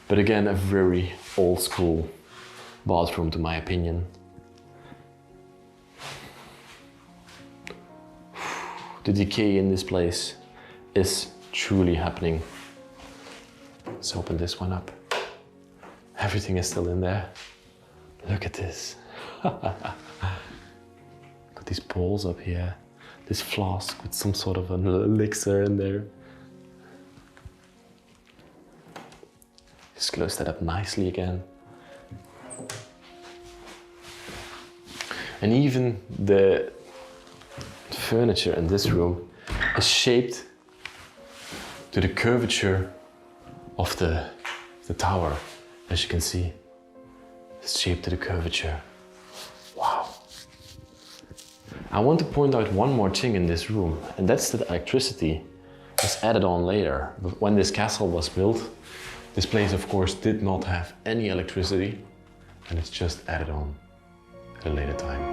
But again, a very old school bathroom to my opinion. The decay in this place is truly happening. Let's open this one up. Everything is still in there. Look at this. Got these bowls up here. This flask with some sort of an elixir in there. Just close that up nicely again. And even the furniture in this room is shaped to the curvature of the tower, as you can see. It's shaped to the curvature. Wow. I want to point out one more thing in this room, and that's that electricity was added on later. But when this castle was built, this place of course did not have any electricity, and it's just added on at a later time.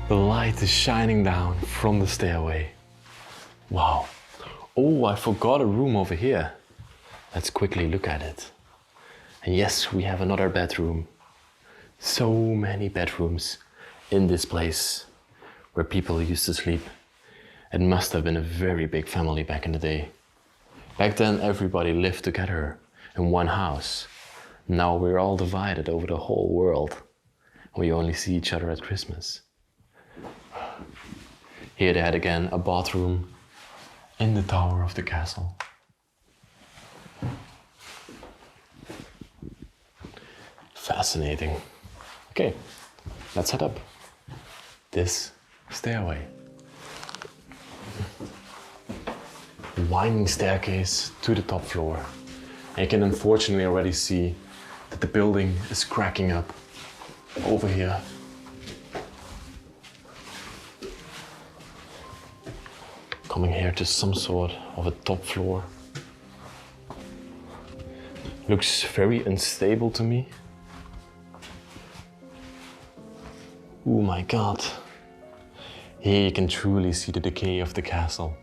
The light is shining down from the stairway. Wow. Oh, I forgot a room over here. Let's quickly look at it. And yes, we have another bedroom. So many bedrooms in this place where people used to sleep. It must have been a very big family back in the day. Back then, everybody lived together in one house. Now we're all divided over the whole world. We only see each other at Christmas. Here they had again a bathroom in the tower of the castle. Fascinating. Okay, let's head up this stairway. Winding staircase to the top floor. And you can unfortunately already see that the building is cracking up over here. Coming here to some sort of a top floor. Looks very unstable to me. Oh my god. Here you can truly see the decay of the castle.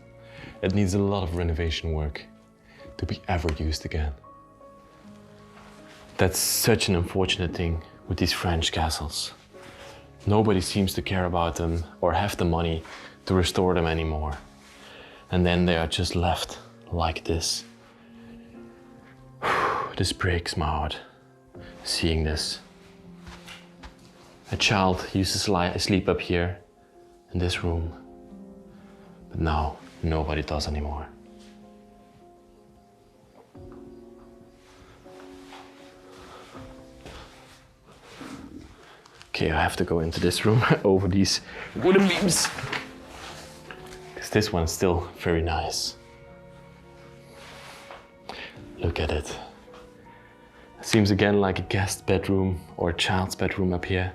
It needs a lot of renovation work to be ever used again. That's such an unfortunate thing with these French castles. Nobody seems to care about them or have the money to restore them anymore. And then they are just left like this. This breaks my heart, seeing this. A child used to sleep up here in this room, but now nobody does anymore. Okay, I have to go into this room over these wooden beams. This one's still very nice. Look at it. It seems again like a guest bedroom or a child's bedroom up here.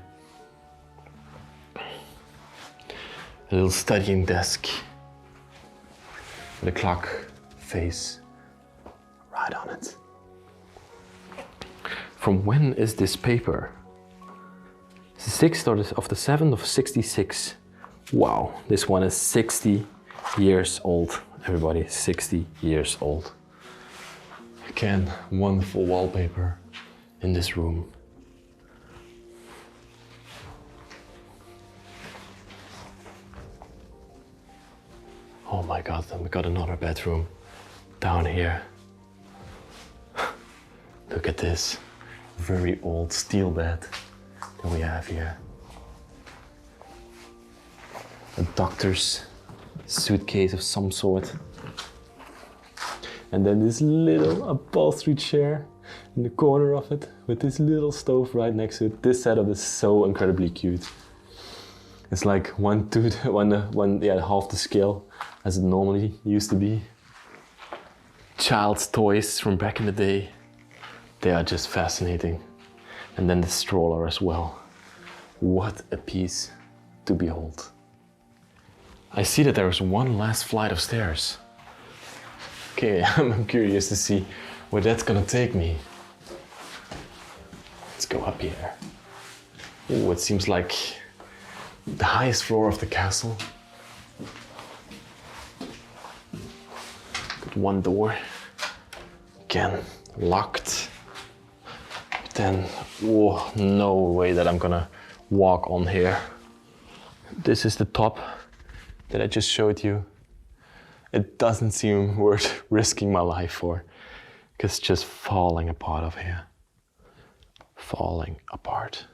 A little studying desk with a clock face right on it. From when is this paper? It's the 6th of the 7th of 66. Wow, this one is 60 years old. Everybody, 60 years old. Again, wonderful wallpaper in this room. Oh my god, then we got another bedroom down here. Look at this very old steel bed that we have here. A doctor's suitcase of some sort. And then this little upholstery chair in the corner of it with this little stove right next to it. This setup is so incredibly cute. It's like half the scale as it normally used to be. Child's toys from back in the day. They are just fascinating. And then the stroller as well. What a piece to behold. I see that there is one last flight of stairs. Okay, I'm curious to see where that's gonna take me. Let's go up here. Oh, it seems like the highest floor of the castle. Got one door. Again, locked. But then, oh, no way that I'm gonna walk on here. This is the top that I just showed you. It doesn't seem worth risking my life for, because it's just falling apart of here. Falling apart.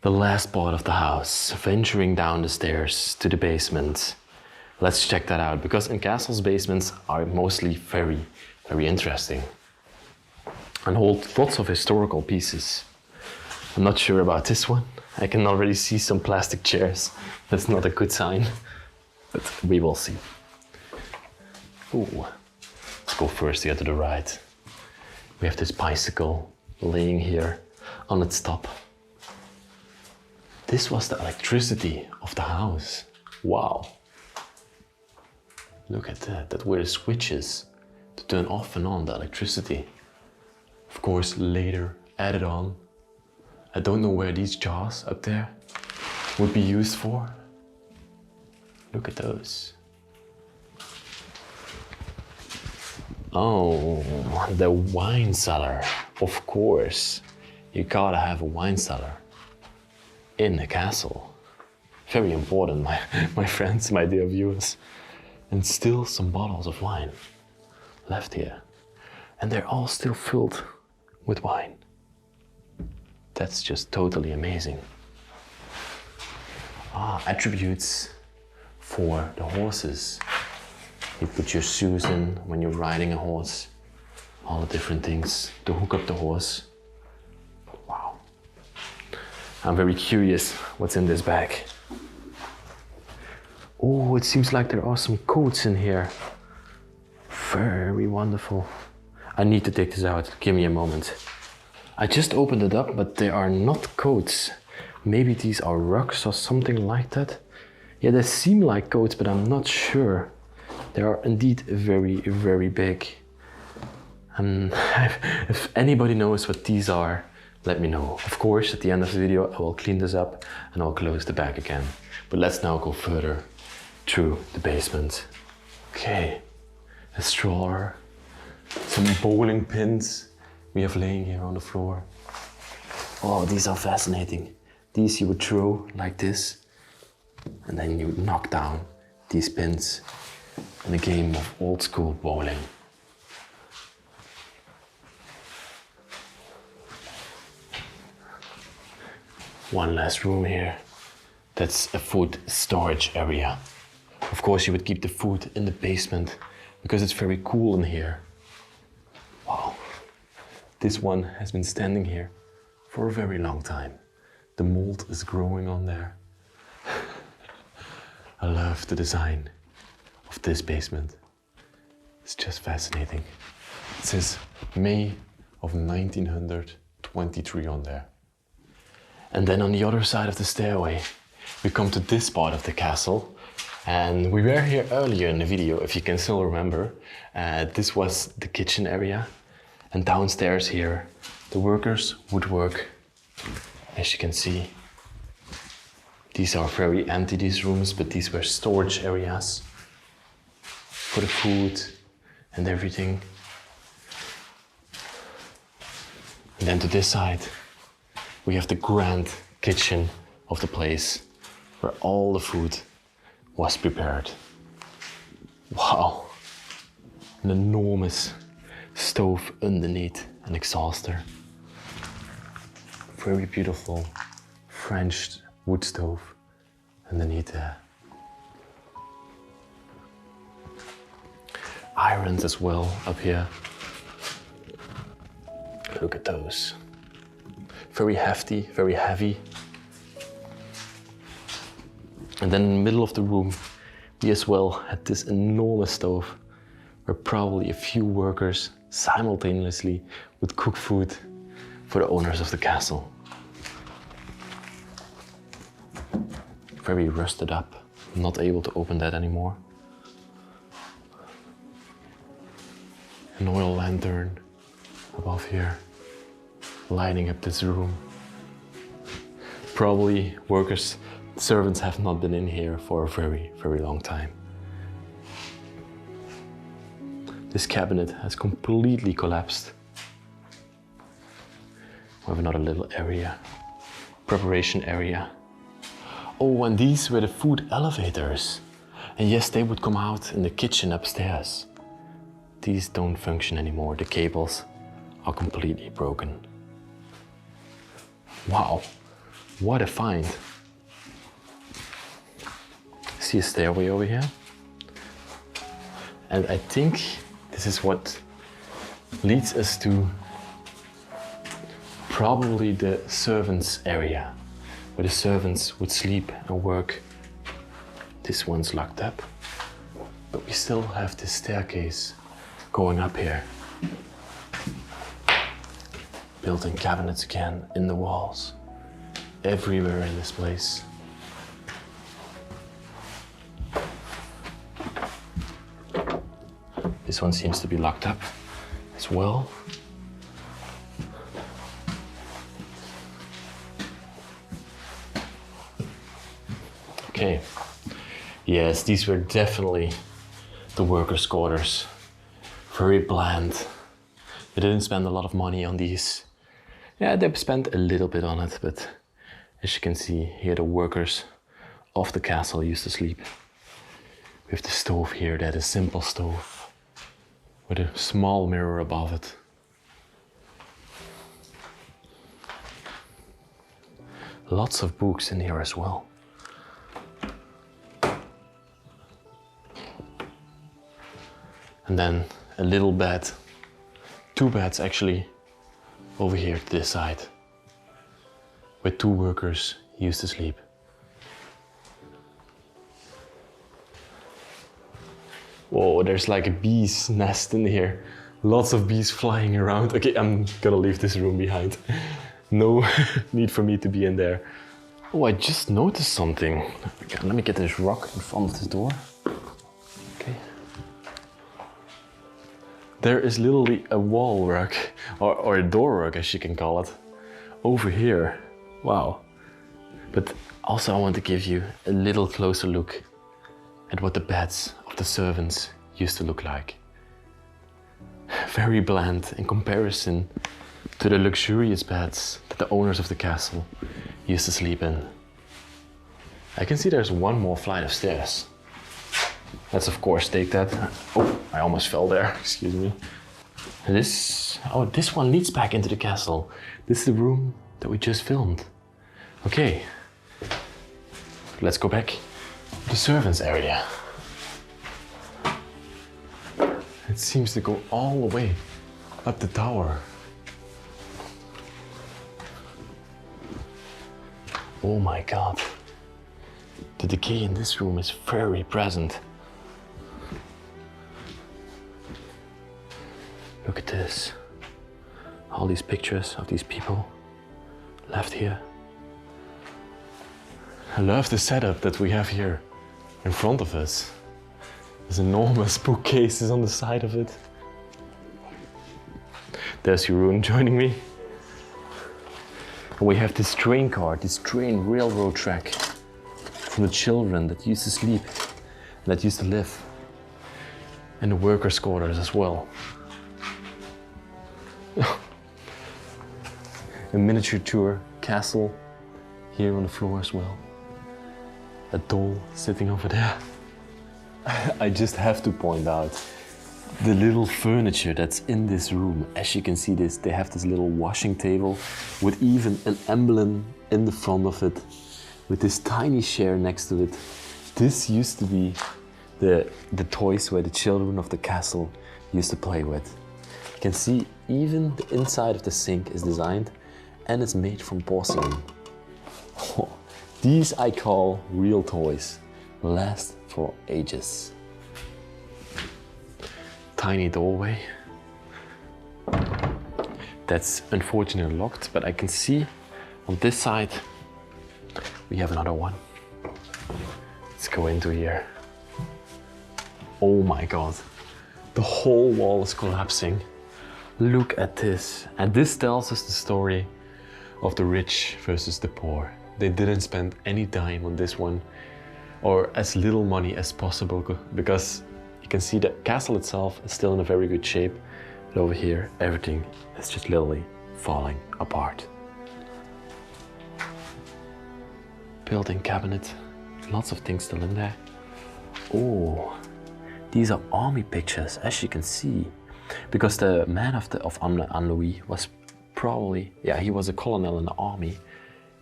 The last part of the house, venturing down the stairs to the basement. Let's check that out, because in castles, basements are mostly very, very interesting and hold lots of historical pieces. I'm not sure about this one. I can already see some plastic chairs. That's not a good sign, but we will see. Ooh. Let's go first here to the right. We have this bicycle laying here on its top. This was the electricity of the house. Wow. Look at that. That were the switches to turn off and on the electricity. Of course, later added on. I don't know where these jars up there would be used for. Look at those. Oh, the wine cellar. Of course, you gotta have a wine cellar in a castle. Very important, my friends, my dear viewers. And still some bottles of wine left here. And they're all still filled with wine. That's just totally amazing. Attributes for the horses. You put your shoes in when you're riding a horse. All the different things to hook up the horse. Wow. I'm very curious what's in this bag. Oh, it seems like there are some coats in here. Very wonderful. I need to take this out. Give me a moment. I just opened it up, but they are not coats. Maybe these are rugs or something like that. Yeah, they seem like coats, but I'm not sure. They are indeed very, very big. And if anybody knows what these are, let me know. Of course, at the end of the video, I will clean this up and I'll close the bag again. But let's now go further through the basement. Okay, a stroller, some bowling pins we have laying here on the floor. Oh, these are fascinating. These you would throw like this, and then you would knock down these pins in a game of old school bowling. One last room here. That's a food storage area. Of course, you would keep the food in the basement because it's very cool in here. Wow. This one has been standing here for a very long time. The mold is growing on there. I love the design of this basement. It's just fascinating. It says May of 1923 on there. And then on the other side of the stairway, we come to this part of the castle. And we were here earlier in the video, if you can still remember. This was the kitchen area. And downstairs here, the workers would work. As you can see, these are very empty, these rooms, but these were storage areas for the food and everything. And then to this side, we have the grand kitchen of the place where all the food was prepared. Wow, an enormous stove underneath an exhauster. Very beautiful French wood stove underneath there. Irons as well up here. Look at those. Very hefty, very heavy. And then in the middle of the room, we as well had this enormous stove where probably a few workers simultaneously would cook food for the owners of the castle. Very rusted up, not able to open that anymore. An oil lantern above here, lighting up this room. Probably servants have not been in here for a very, very long time. This cabinet has completely collapsed. We have another little area, preparation area. Oh, and these were the food elevators. And yes, they would come out in the kitchen upstairs. These don't function anymore. The cables are completely broken. Wow, what a find. See a stairway over here? And I think this is what leads us to probably the servants' area, where the servants would sleep and work. This one's locked up, but we still have this staircase going up here. Built-in cabinets again in the walls, everywhere in this place. This one seems to be locked up as well. Okay. Yes, these were definitely the workers' quarters. Very bland. They didn't spend a lot of money on these. Yeah, they spent a little bit on it, but as you can see here, the workers of the castle used to sleep. We have the stove here, that is a simple stove with a small mirror above it. Lots of books in here as well. And then a little bed, 2 beds actually, over here to this side, where 2 workers used to sleep. Whoa, there's like a bee's nest in here. Lots of bees flying around. Okay, I'm gonna leave this room behind. No need for me to be in there. Oh, I just noticed something. Okay, let me get this rock in front of this door. Okay. There is literally a wall rug, or a door rug as you can call it, over here. Wow. But also I want to give you a little closer look at what the beds of the servants used to look like. Very bland in comparison to the luxurious beds that the owners of the castle used to sleep in. I can see there's one more flight of stairs. Let's of course take that. Oh, I almost fell there, excuse me. This one leads back into the castle. This is the room that we just filmed. Okay, let's go back to the servants' area. It seems to go all the way up the tower. Oh my God. The decay in this room is very present. Look at this. All these pictures of these people left here. I love the setup that we have here in front of us. There's enormous bookcases on the side of it. There's Jeroen joining me. And we have this train car, this train railroad track from the children that used to sleep, that used to live, and the workers' quarters as well. A miniature castle here on the floor as well. A doll sitting over there. I just have to point out the little furniture that's in this room. As you can see this, they have this little washing table with even an emblem in the front of it, with this tiny chair next to it. This used to be the toys where the children of the castle used to play with. You can see even the inside of the sink is designed and it's made from porcelain. These I call real toys. Last for ages. Tiny doorway. That's unfortunately locked, but I can see on this side we have another one. Let's go into here. Oh my God. The whole wall is collapsing. Look at this. And this tells us the story of the rich versus the poor. They didn't spend any dime on this one, or as little money as possible, because you can see the castle itself is still in a very good shape. But over here, everything is just literally falling apart. Built-in cabinet, lots of things still in there. Oh, these are army pictures, as you can see, because the man of Anne-Louis was probably, yeah, he was a colonel in the army.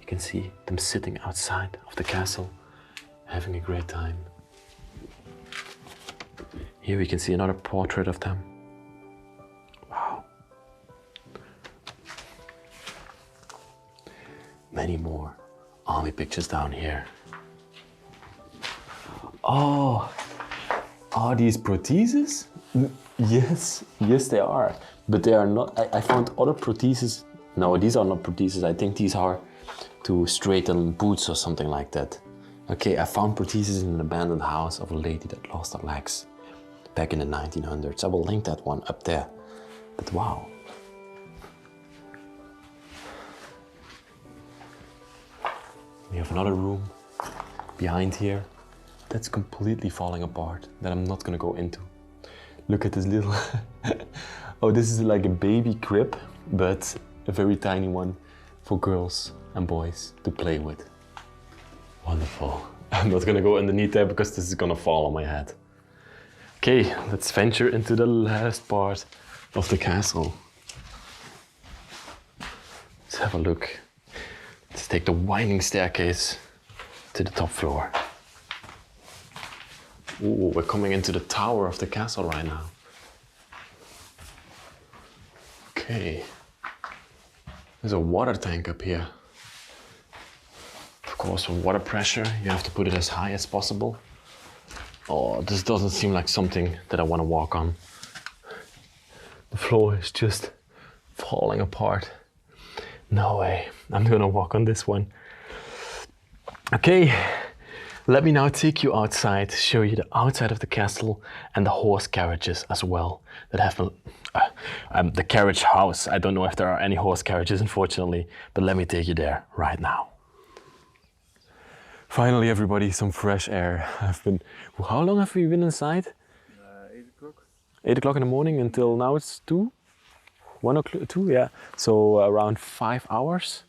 You can see them sitting outside of the castle, having a great time. Here we can see another portrait of them. Wow. Many more army pictures down here. Oh, are these protheses? Yes, yes they are. But they are not, I found other protheses. No, these are not protheses. I think these are to straighten boots or something like that. Okay, I found protheses in an abandoned house of a lady that lost her legs back in the 1900s. I will link that one up there. But wow. We have another room behind here that's completely falling apart that I'm not gonna go into. Look at this little, oh, this is like a baby crib, but a very tiny one for girls and boys to play with. Wonderful. I'm not gonna go underneath there because this is gonna fall on my head. Okay, let's venture into the last part of the castle. Let's have a look. Let's take the winding staircase to the top floor. Ooh, we're coming into the tower of the castle right now. Okay. There's a water tank up here. Of course, for water pressure, you have to put it as high as possible. Oh, this doesn't seem like something that I want to walk on. The floor is just falling apart. No way, I'm gonna walk on this one. Okay, let me now take you outside, show you the outside of the castle and the horse carriages as well that have the carriage house. I don't know if there are any horse carriages, unfortunately, but let me take you there right now. Finally, everybody, some fresh air. How long have we been inside? 8 o'clock. 8 o'clock in the morning until now it's 2? 1 o'clock, 2, yeah. So around 5 hours.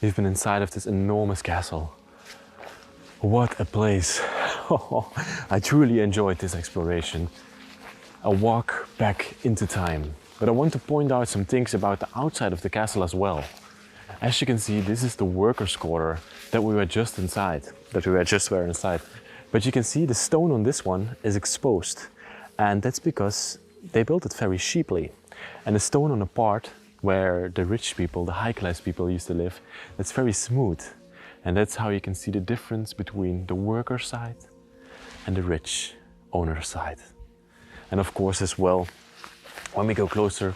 We've been inside of this enormous castle. What a place. I truly enjoyed this exploration. A walk back into time. But I want to point out some things about the outside of the castle as well. As you can see, this is the workers' quarter that we were just inside, But you can see the stone on this one is exposed. And that's because they built it very cheaply. And the stone on the part where the rich people, the high-class people used to live, that's very smooth. And that's how you can see the difference between the worker side and the rich owner side. And of course as well, when we go closer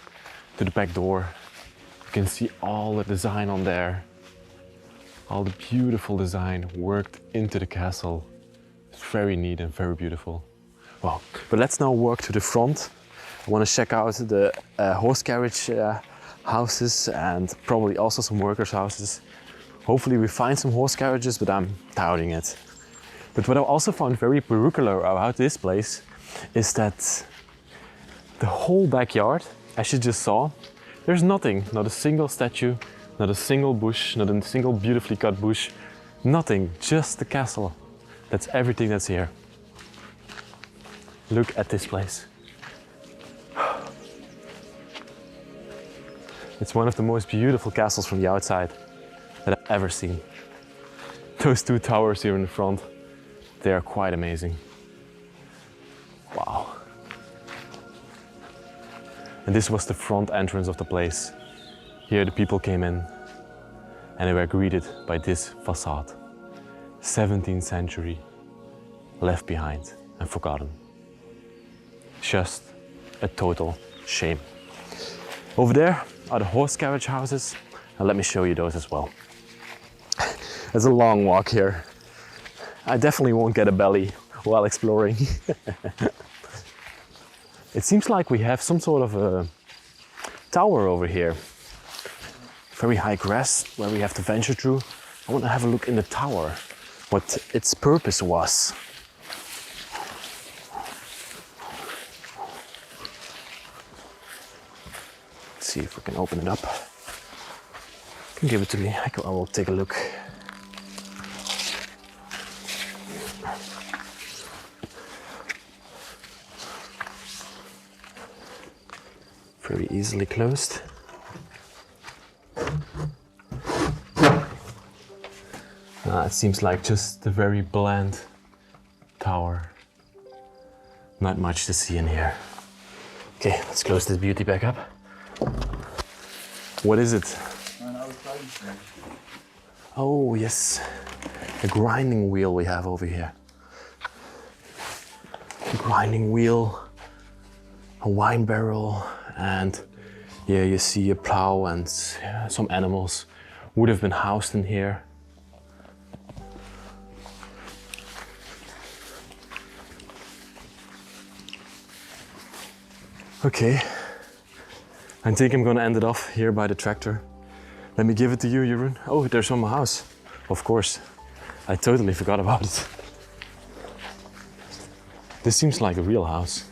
to the back door, you can see all the design on there. All the beautiful design worked into the castle. It's very neat and very beautiful. Well, but let's now walk to the front. I want to check out the horse carriage houses and probably also some workers' houses. Hopefully we find some horse carriages, but I'm doubting it. But what I also found very peculiar about this place is that the whole backyard, as you just saw, there's nothing, not a single statue, not a single bush, not a single beautifully cut bush, nothing, just the castle. That's everything that's here. Look at this place. It's one of the most beautiful castles from the outside that I've ever seen. Those two towers here in the front, they are quite amazing. Wow. And this was the front entrance of the place. Here the people came in and they were greeted by this facade. 17th century, left behind and forgotten. Just a total shame. Over there are the horse carriage houses, and let me show you those as well. It's a long walk here. I definitely won't get a belly while exploring. It seems like we have some sort of a tower over here. Very high grass where we have to venture through. I want to have a look in the tower, what its purpose was. Let's see if we can open it up. You can give it to me, I will take a look. Very easily closed. It seems like just a very bland tower. Not much to see in here. Okay, let's close this beauty back up. What is it? Oh yes, a grinding wheel we have over here. A grinding wheel, a wine barrel, and yeah, you see a plow and some animals would have been housed in here. Okay, I think I'm gonna end it off here by the tractor. Let me give it to you, Jeroen. Oh, there's on my house. Of course, I totally forgot about it. This seems like a real house.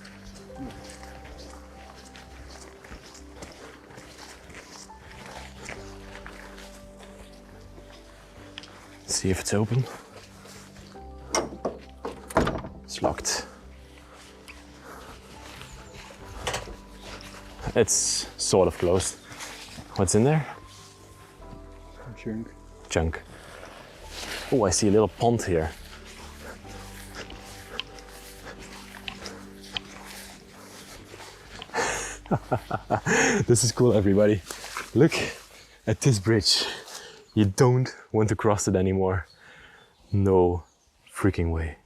Let's see if it's open. It's locked. It's sort of closed. What's in there? Junk. Junk. Oh, I see a little pond here. This is cool, everybody. Look at this bridge. You don't want to cross it anymore. No freaking way.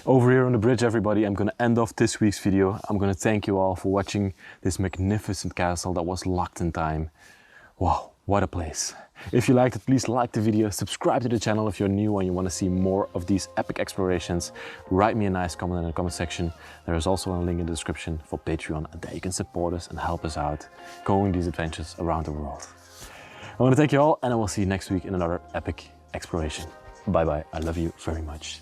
Over here on the bridge, everybody, I'm gonna end off this week's video. I'm gonna thank you all for watching this magnificent castle that was locked in time. Wow, what a place. If you liked it, please like the video, subscribe to the channel if you're new and you wanna see more of these epic explorations. Write me a nice comment in the comment section. There is also a link in the description for Patreon, and there you can support us and help us out going these adventures around the world. I wanna thank you all, and I will see you next week in another epic exploration. Bye bye, I love you very much.